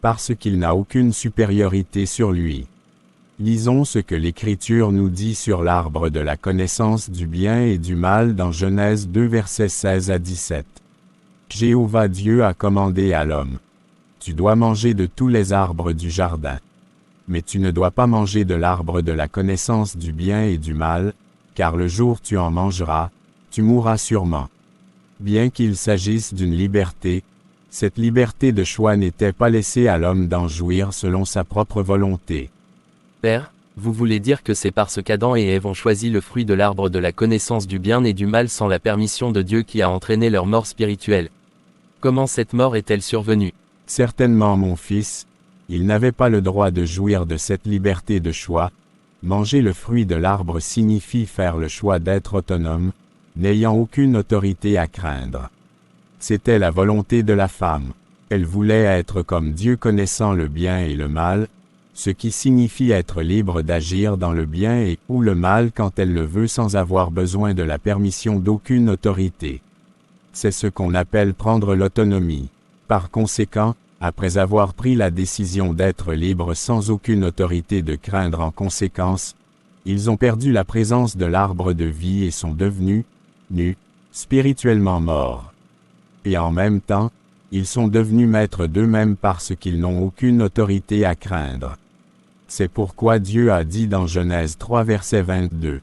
parce qu'il n'a aucune supériorité sur lui. Lisons ce que l'Écriture nous dit sur l'arbre de la connaissance du bien et du mal dans Genèse 2 versets 16 à 17. Jéhovah Dieu a commandé à l'homme. Tu dois manger de tous les arbres du jardin. Mais tu ne dois pas manger de l'arbre de la connaissance du bien et du mal, car le jour où tu en mangeras, tu mourras sûrement. Bien qu'il s'agisse d'une liberté, cette liberté de choix n'était pas laissée à l'homme d'en jouir selon sa propre volonté. Père, vous voulez dire que c'est parce qu'Adam et Ève ont choisi le fruit de l'arbre de la connaissance du bien et du mal sans la permission de Dieu qui a entraîné leur mort spirituelle. Comment cette mort est-elle survenue? Certainement mon fils, ils n'avaient pas le droit de jouir de cette liberté de choix. Manger le fruit de l'arbre signifie faire le choix d'être autonome, n'ayant aucune autorité à craindre. C'était la volonté de la femme. Elle voulait être comme Dieu connaissant le bien et le mal, ce qui signifie être libre d'agir dans le bien et ou le mal quand elle le veut sans avoir besoin de la permission d'aucune autorité. C'est ce qu'on appelle prendre l'autonomie. Par conséquent, après avoir pris la décision d'être libre sans aucune autorité de craindre en conséquence, ils ont perdu la présence de l'arbre de vie et sont devenus, nus, spirituellement morts. Et en même temps, ils sont devenus maîtres d'eux-mêmes parce qu'ils n'ont aucune autorité à craindre. C'est pourquoi Dieu a dit dans Genèse 3 verset 22.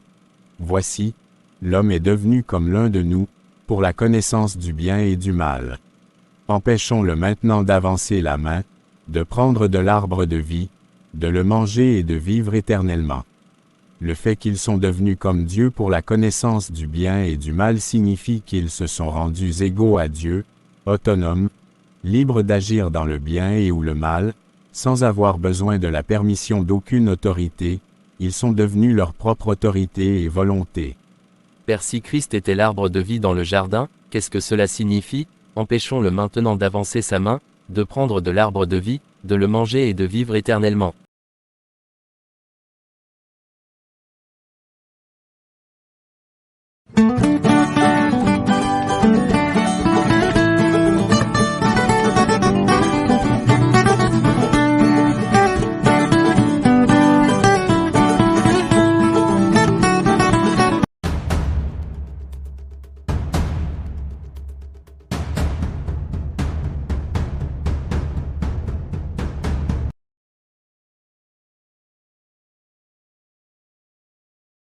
Voici, l'homme est devenu comme l'un de nous, pour la connaissance du bien et du mal. Empêchons-le maintenant d'avancer la main, de prendre de l'arbre de vie, de le manger et de vivre éternellement. Le fait qu'ils sont devenus comme Dieu pour la connaissance du bien et du mal signifie qu'ils se sont rendus égaux à Dieu, autonomes, libres d'agir dans le bien et ou le mal, sans avoir besoin de la permission d'aucune autorité, ils sont devenus leur propre autorité et volonté. Père, si Christ était l'arbre de vie dans le jardin, qu'est-ce que cela signifie? Empêchons-le maintenant d'avancer sa main, de prendre de l'arbre de vie, de le manger et de vivre éternellement.